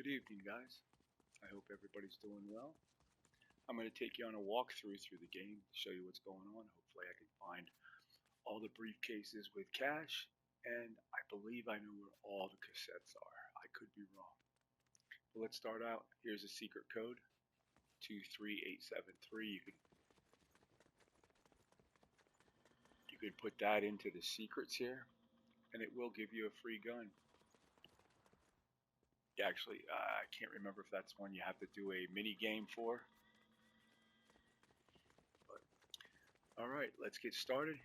Good evening, guys. I hope everybody's doing well. I'm going to take you on a walkthrough through the game, show you what's going on. Hopefully I can find all the briefcases with cash, and I believe I know where all the cassettes are. I could be wrong. But let's start out. Here's a secret code, 23873. You could put that into the secrets here, and it will give you a free gun. Actually, I can't remember if that's one you have to do a mini game for. But all right, let's get started.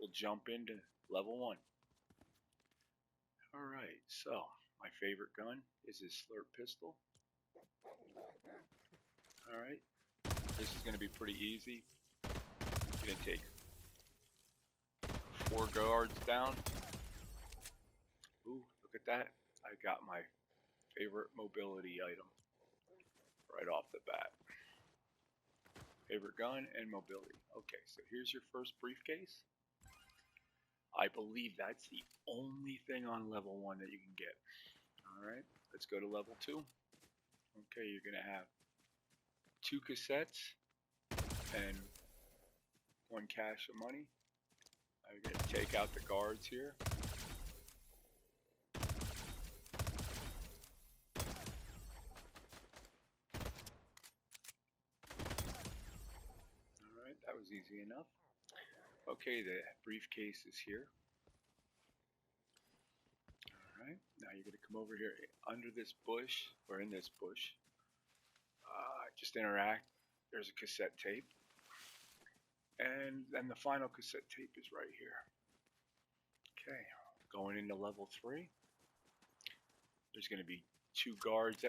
We'll jump into level 1. All right, so my favorite gun is this slurp pistol. All right, this is going to be pretty easy. I'm going to take 4 guards down. Ooh, look at that. I got my favorite mobility item right off the bat. Favorite gun and mobility. Okay, so here's your first briefcase. I believe that's the only thing on level 1 that you can get. Alright, let's go to level 2. Okay, you're going to have 2 cassettes and 1 cache of money. I'm going to take out the guards here. Alright, that was easy enough. Okay, the briefcase is here. Alright, now you're going to come over here under this bush, or in this bush. Just interact. There's a cassette tape. And then the final cassette tape is right here. Okay, going into level 3. There's going to be 2 guards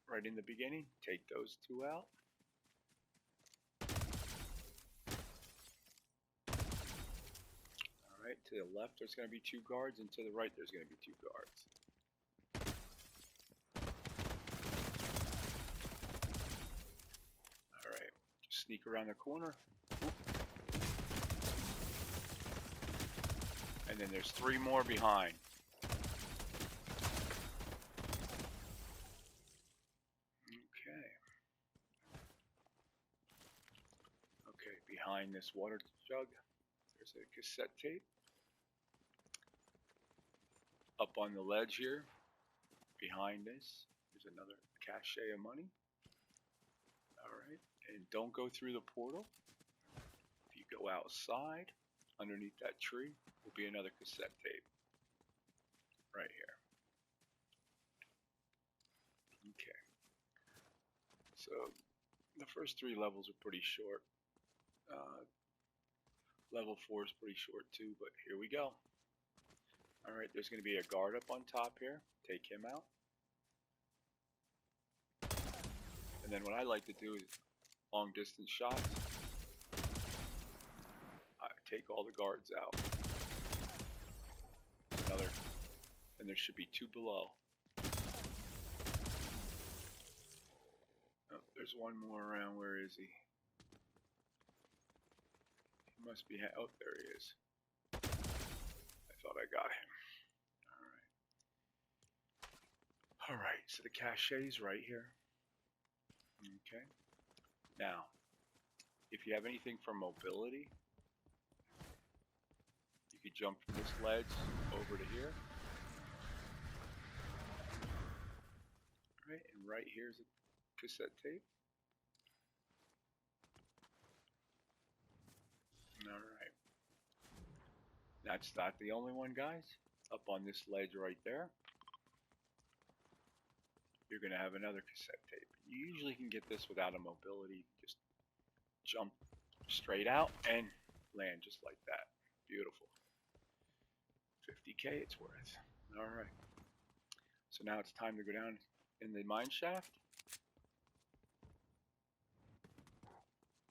right in the beginning. Take those 2 out. Alright, to the left there's going to be 2 guards, and to the right there's going to be 2 guards. Alright, just sneak around the corner. And then there's 3 more behind. Okay. Okay, behind this water jug, there's a cassette tape. Up on the ledge here, behind this, there's another cache of money. Alright, and don't go through the portal. If you go outside, underneath that tree, will be another cassette tape. Right here. Okay. So, the first 3 levels are pretty short. Level 4 is pretty short too, but here we go. Alright, there's going to be a guard up on top here. Take him out. And then what I like to do is long distance shots. I take all the guards out. And there should be 2 below. Oh, there's 1 more around. Where is he? He must be, oh, there he is. I thought I got him. Alright, so the cache is right here. Okay. Now, if you have anything for mobility, you could jump from this ledge over to here. Alright, and right here's a cassette tape. Alright. That's not the only one, guys. Up on this ledge right there, you're going to have another cassette tape. You usually can get this without a mobility. Just jump straight out and land just like that. Beautiful. 50K it's worth. Alright. So now it's time to go down in the mine shaft.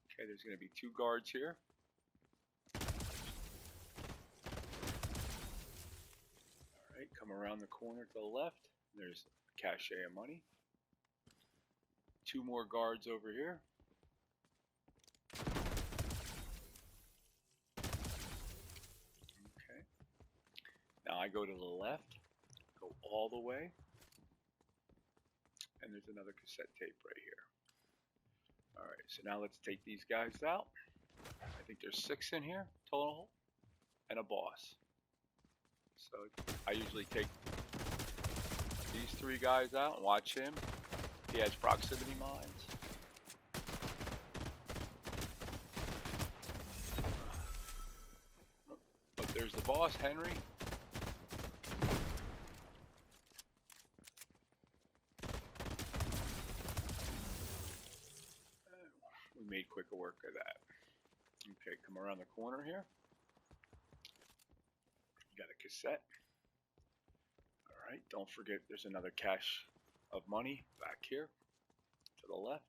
Okay, there's going to be 2 guards here. Alright, come around the corner to the left. There's a cache of money. 2 more guards over here. Okay. Now I go to the left, go all the way. And there's another cassette tape right here. Alright, so now let's take these guys out. I think there's 6 in here total, and a boss. So I usually take these 3 guys out and watch him. He has proximity mines. But there's the boss, Henry. We made quicker work of that. Okay, come around the corner here. You got a cassette. Alright, don't forget there's another cache of money back here to the left.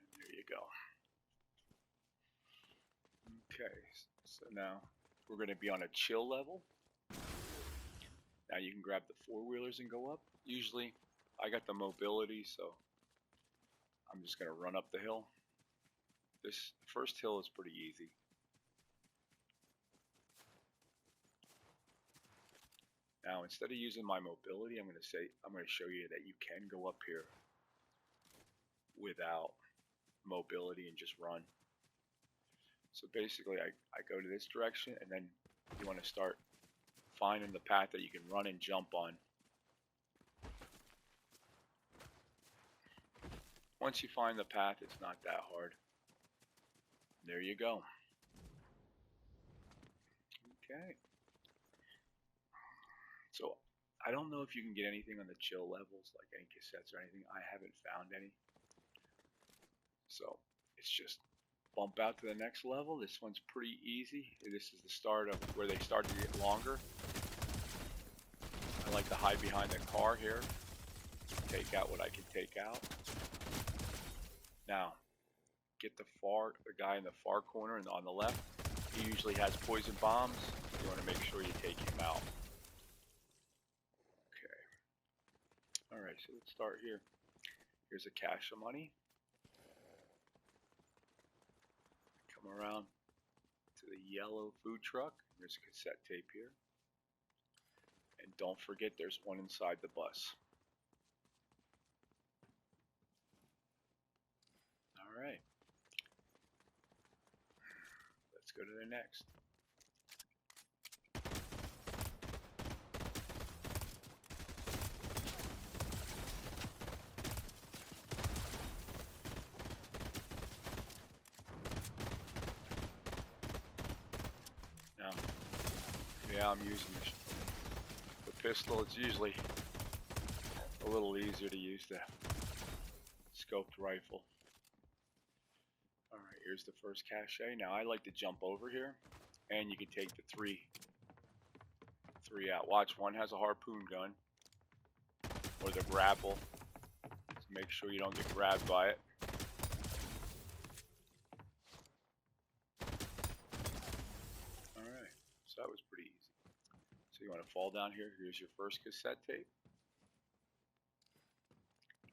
And there you go. Okay, so now we're going to be on a chill level. Now you can grab the 4-wheelers and go up. Usually I got the mobility, so I'm just going to run up the hill. This first hill is pretty easy. Now instead of using my mobility, I'm going to show you that you can go up here without mobility and just run. So basically I go to this direction, and then you want to start finding the path that you can run and jump on. Once you find the path, it's not that hard. There you go. Okay. So I don't know if you can get anything on the chill levels, like any cassettes or anything. I haven't found any. So it's just bump out to the next level. This one's pretty easy. This is the start of where they start to get longer. I like to hide behind the car here. Take out what I can take out. Now, get the guy in the far corner and on the left. He usually has poison bombs. You want to make sure you take him out. Okay. Alright, so let's start here. Here's a cache of money. Come around to the yellow food truck. There's a cassette tape here. And don't forget there's one inside the bus. Alright. Let's go to the next. Now, yeah, I'm using the pistol. It's usually a little easier to use the scoped rifle. Alright, here's the first cache. Now I like to jump over here, and you can take the three out. Watch, one has a harpoon gun, or the grapple. So make sure you don't get grabbed by it. Alright, so that was pretty easy. So you want to fall down here. Here's your first cassette tape.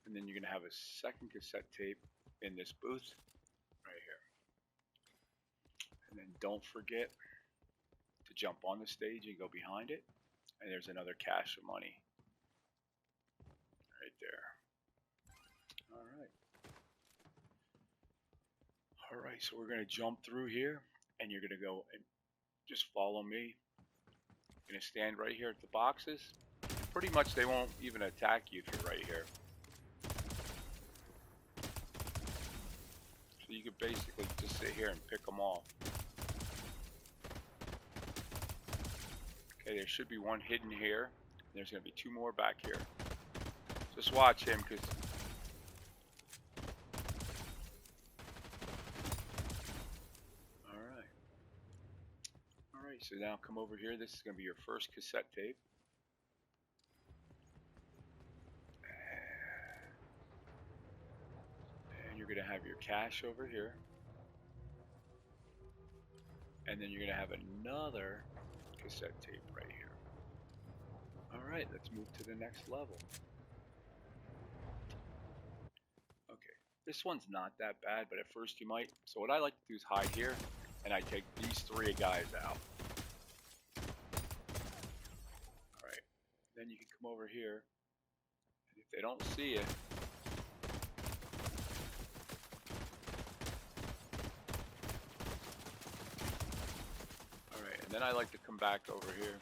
And then you're going to have a second cassette tape in this booth right here. And then don't forget to jump on the stage and go behind it. And there's another cache of money right there. Alright, so we're going to jump through here, and you're going to go and just follow me. You're going to stand right here at the boxes. Pretty much they won't even attack you if you're right here. So you could basically just sit here and pick them off. Okay, there should be one hidden here. There's going to be 2 more back here. Just watch him, because Alright, so now come over here. This is going to be your first cassette tape. And you're going to have your cache over here. And then you're going to have another cassette tape right here. Alright, let's move to the next level. Okay, this one's not that bad, but at first you might. So what I like to do is hide here, and I take these 3 guys out. Alright, then you can come over here, If they don't see you, alright, and then I like to come back over here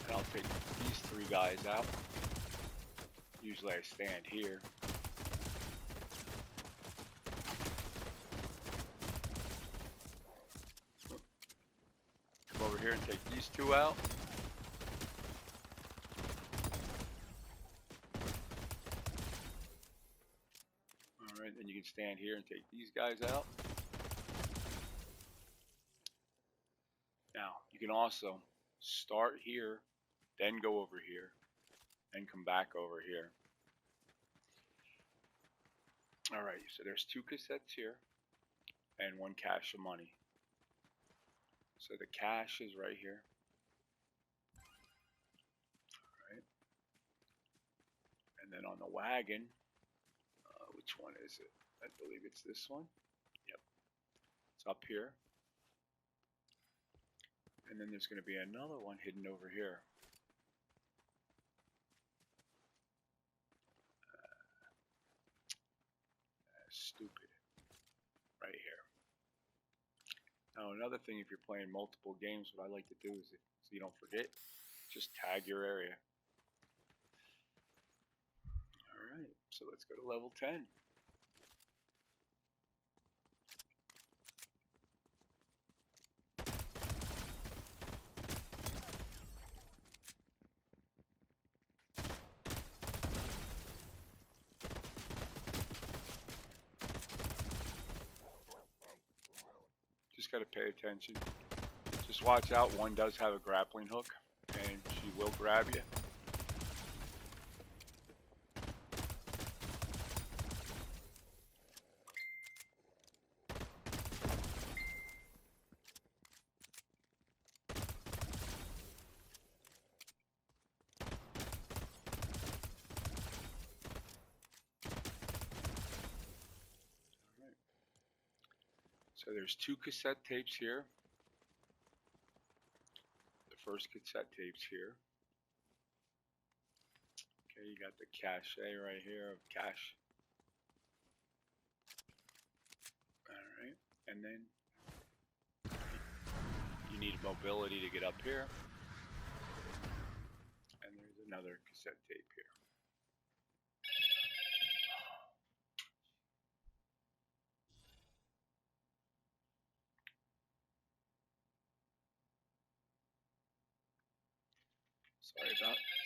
and I'll take these 3 guys out. Usually I stand here. Come over here and take these 2 out. Alright, then you can stand here and take these guys out. Now, you can also start here, then go over here, and come back over here. Alright, so there's 2 cassettes here, and 1 cache of money. So the cache is right here. Alright. And then on the wagon, which one is it? I believe it's this one. Yep. It's up here. And then there's going to be another one hidden over here. Stupid. Right here. Now another thing, if you're playing multiple games, what I like to do is, so you don't forget, just tag your area. Alright, so let's go to level 10. Just got to pay attention. Just watch out, one does have a grappling hook and she will grab you. So there's 2 cassette tapes here. The first cassette tape's here. Okay, you got the cache right here of cache. Alright, and then you need mobility to get up here. And there's another cassette tape here.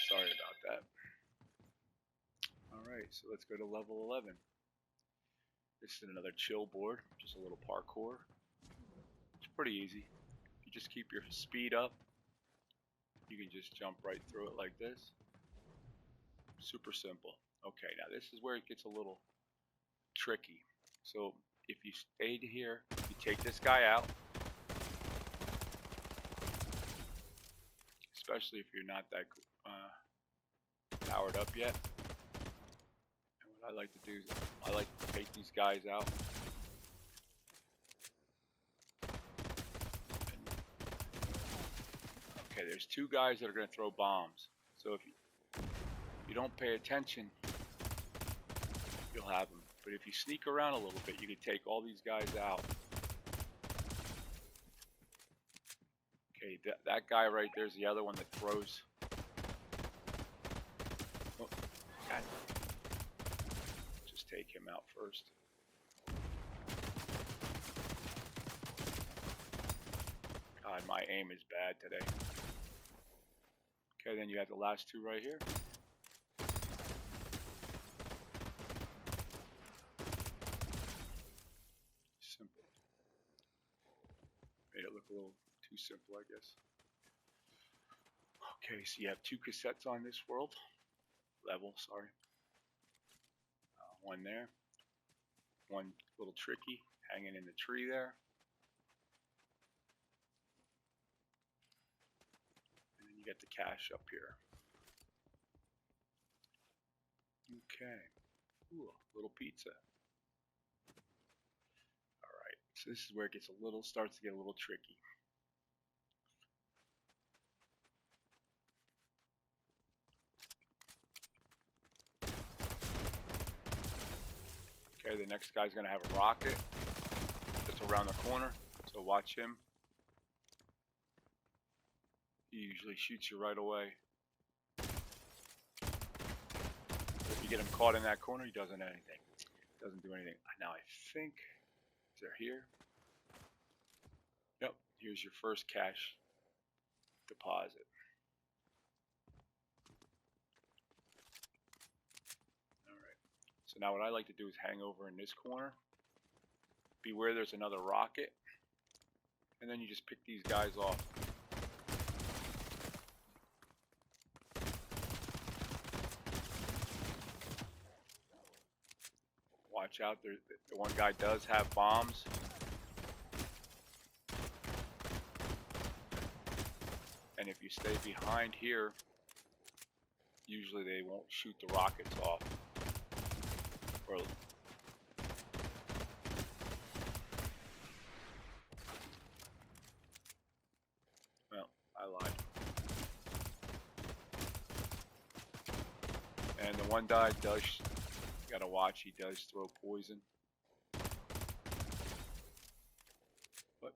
Sorry about that. Alright, so let's go to level 11. This is another chill board, just a little parkour. It's pretty easy. You just keep your speed up. You can just jump right through it like this. Super simple. Okay, now this is where it gets a little tricky. So if you stayed here, you take this guy out. Especially if you're not that powered up yet. And what I like to do is I like to take these guys out. Okay, there's 2 guys that are going to throw bombs. So if you don't pay attention, you'll have them. But if you sneak around a little bit, you can take all these guys out. Okay, that guy right there is the other one that throws. Oh, God. Just take him out first. God, my aim is bad today. Okay, then you have the last 2 right here. Simple. Made it look a little too simple, I guess. Okay, so you have 2 cassettes on this level, sorry. One there. One little tricky hanging in the tree there. And then you get the cache up here. Okay. Ooh, little pizza. Alright, so this is where it gets starts to get a little tricky. Okay, the next guy's gonna have a rocket that's around the corner, so watch him. He usually shoots you right away. If you get him caught in that corner, he doesn't anything. Doesn't do anything. Now I think they're here. Yep, here's your first cash deposit. Alright. So now what I like to do is hang over in this corner. Beware there's another rocket. And then you just pick these guys off. Watch out, the one guy does have bombs. And if you stay behind here, usually they won't shoot the rockets off. Or well, I lied. And the one guy does, you gotta watch, he does throw poison. But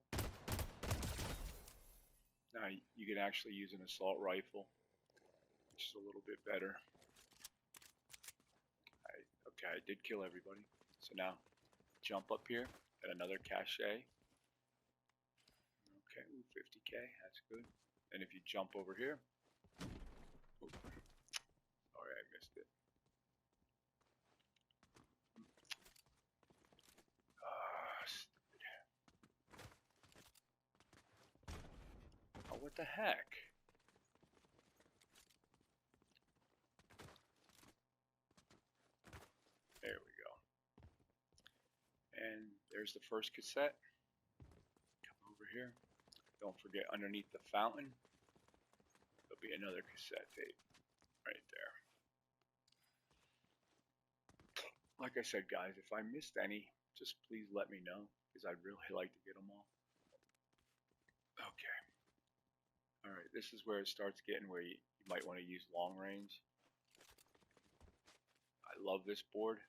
now you can actually use an assault rifle, which is a little bit better. Okay, I did kill everybody. So now jump up here at another cache. Okay, ooh, 50k, that's good. And if you jump over here, ooh, sorry, I missed it. Stupid. Oh, what the heck? There we go. And there's the first cassette. Come over here. Don't forget, underneath the fountain, there'll be another cassette tape right there. Like I said, guys, if I missed any, just please let me know, because I'd really like to get them all. Okay. Alright, this is where it starts getting where you might want to use long range. I love this board.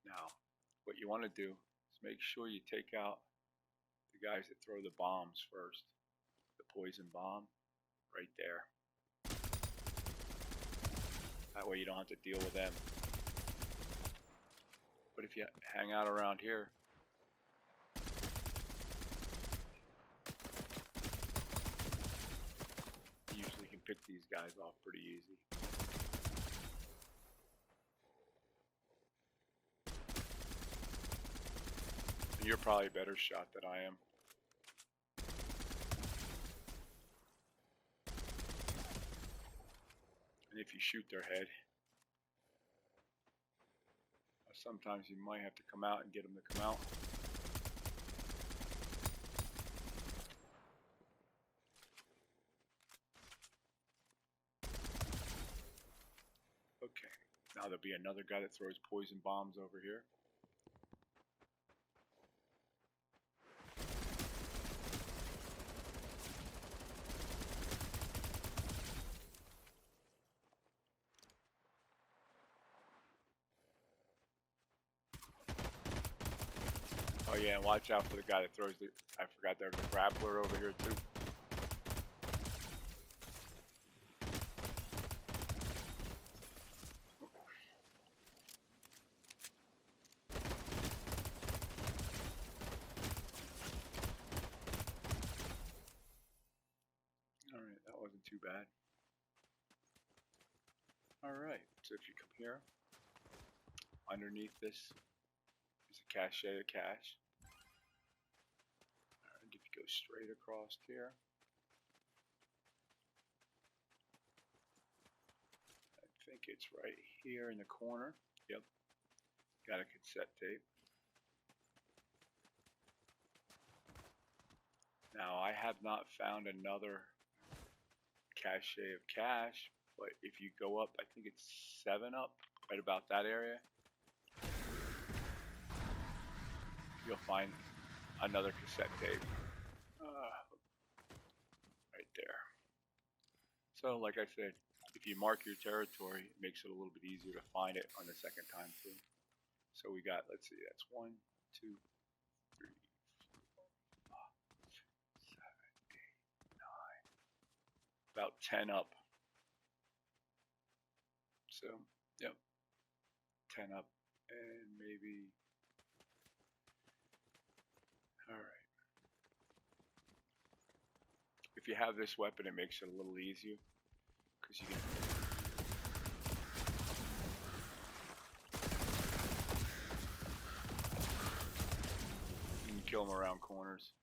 Now, what you want to do is make sure you take out the guys that throw the bombs first. The poison bomb, right there. That way you don't have to deal with them. But if you hang out around here, you usually can pick these guys off pretty easy. And you're probably a better shot than I am. And if you shoot their head, sometimes you might have to come out and get them to come out. Okay, now there'll be another guy that throws poison bombs over here. Oh yeah, and watch out for the guy that throws the, I forgot there's a grappler over here too. Alright, that wasn't too bad. Alright, so if you come here, underneath this is a cache of cash. And if you go straight across here, I think it's right here in the corner. Yep, got a cassette tape. Now I have not found another cache of cash, but if you go up, I think it's 7 up, right about that area, you'll find another cassette tape right there. So, like I said, if you mark your territory, it makes it a little bit easier to find it on the second time too. So we got, let's see, that's 1, 2, 3, 4, 5, 7, 8, 9, about 10 up. So, yep, 10 up, and maybe, all right. If you have this weapon, it makes it a little easier, because you can kill them around corners.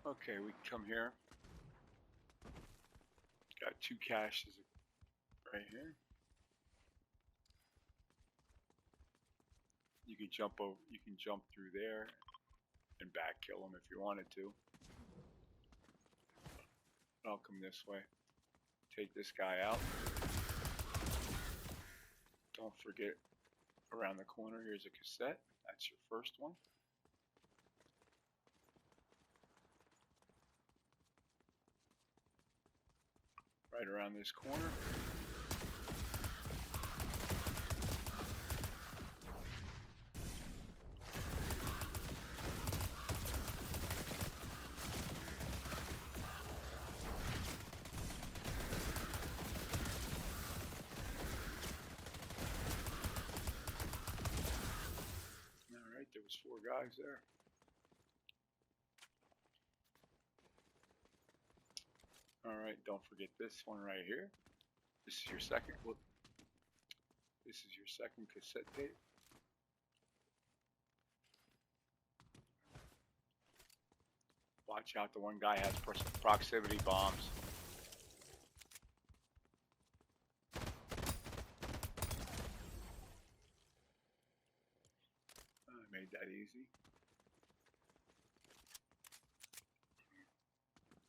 Okay, we can come here. Got 2 caches right here. You can jump over. You can jump through there and back kill them if you wanted to. I'll come this way. Take this guy out. Don't forget, around the corner here's a cassette. That's your first one. Right around this corner. Alright, there was 4 guys there. Alright, don't forget this one right here. This is your second, whoop. This is your second cassette tape. Watch out, the one guy has proximity bombs. I made that easy.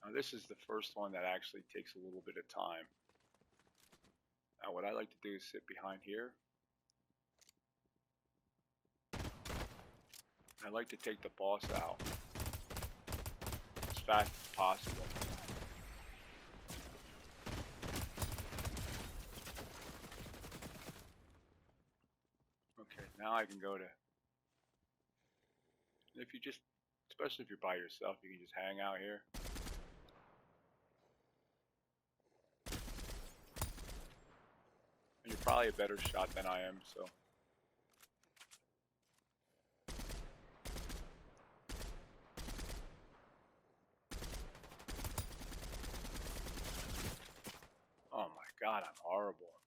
Now this is the first one that actually takes a little bit of time. Now what I like to do is sit behind here. I like to take the boss out as fast as possible. Okay, now I can go to, if you just, especially if you're by yourself, you can just hang out here. And you're probably a better shot than I am, so. Oh my God, I'm horrible.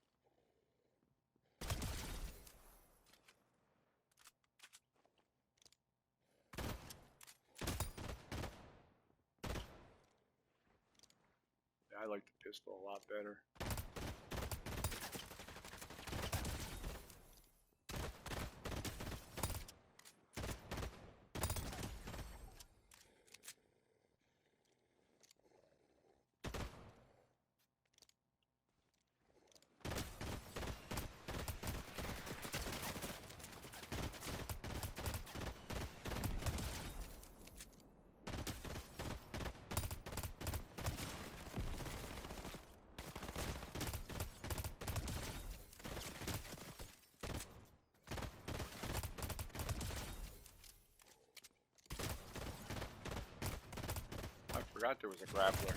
Yeah, I like the pistol a lot better. I forgot there was a grappler.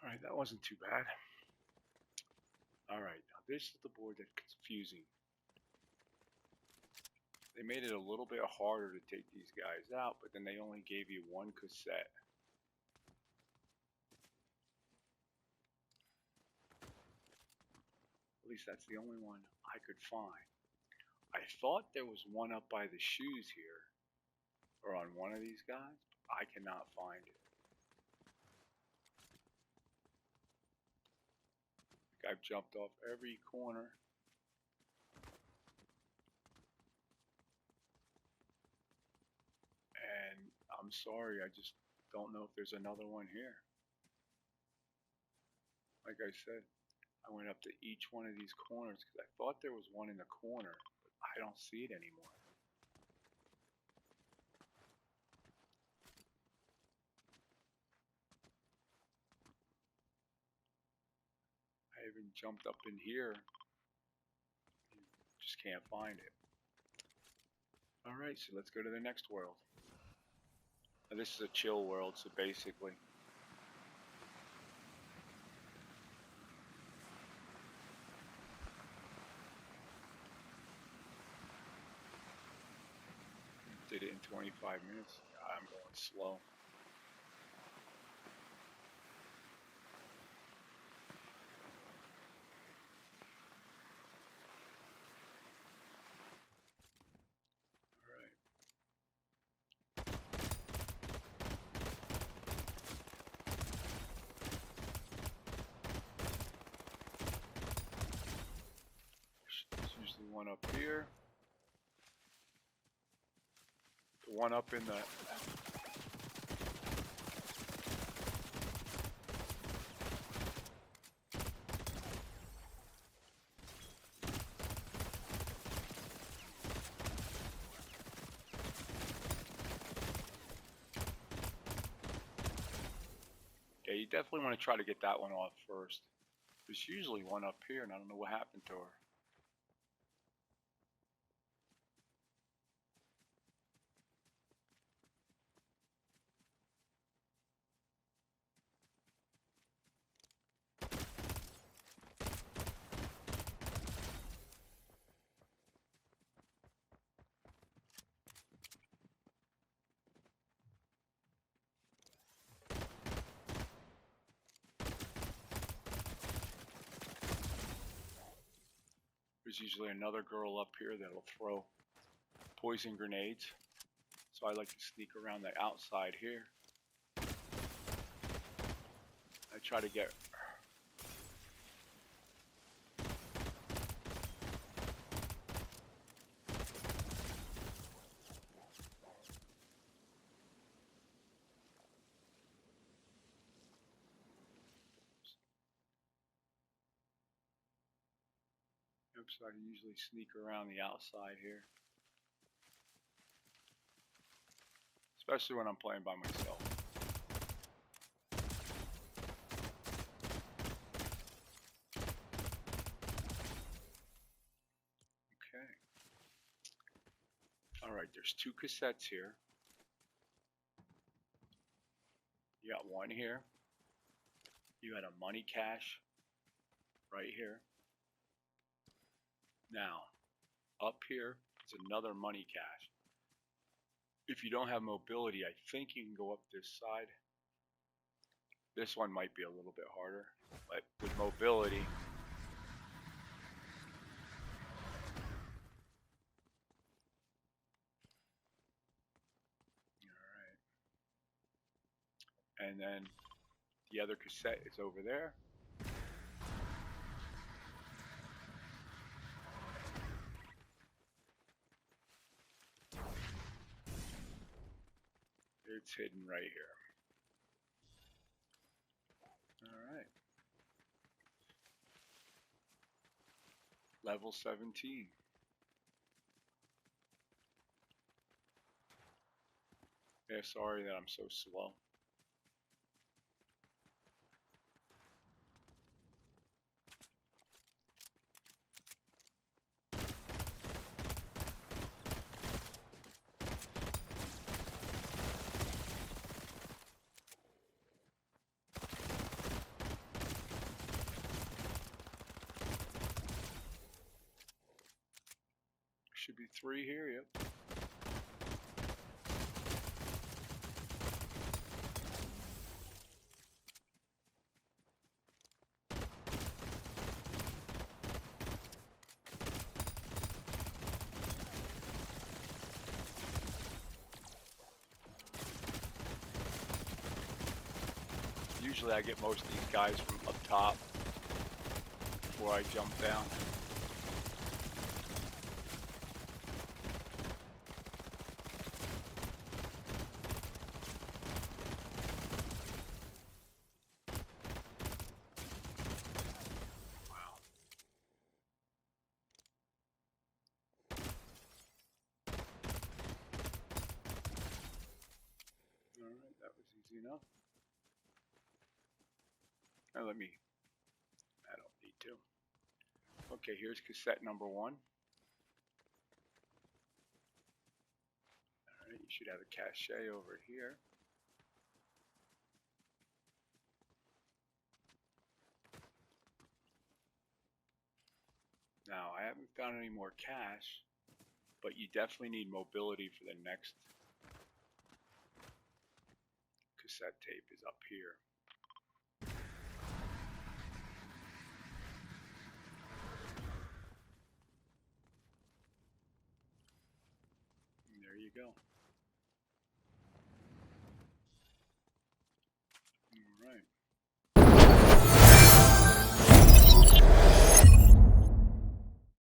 Alright, that wasn't too bad. Alright, now this is the board that's confusing. They made it a little bit harder to take these guys out, but then they only gave you 1 cassette. At least that's the only one I could find. I thought there was one up by the shoes here, or on one of these guys, but I cannot find it. I've jumped off every corner. And I'm sorry, I just don't know if there's another one here. Like I said, I went up to each one of these corners because I thought there was one in the corner, but I don't see it anymore. I even jumped up in here. Just can't find it. Alright, so let's go to the next world. Now, this is a chill world, so basically did it in 25 minutes. I'm going slow. There's usually one up here. The one up in the... Yeah, you definitely want to try to get that one off first. There's usually one up here, and I don't know what happened to her. There's usually another girl up here that'll throw poison grenades. So I like to sneak around the outside here. I try to get... Oops, I usually sneak around the outside here. Especially when I'm playing by myself. Okay. Alright, there's 2 cassettes here. You got one here. You got a money cache right here. Now, up here is another money cache. If you don't have mobility, I think you can go up this side. This one might be a little bit harder, but with mobility, alright. And then the other cassette is over there. It's hidden right here. Alright. Level 17. Yeah, sorry that I'm so slow. Should be 3 here, yep. Usually I get most of these guys from up top. before I jump down. Wow. Alright, that was easy enough. Now I don't need to. Okay, here's cassette number 1. Alright, you should have a cache over here. Now, I haven't found any more cache, but you definitely need mobility for the next cassette tape is up here. And there you go.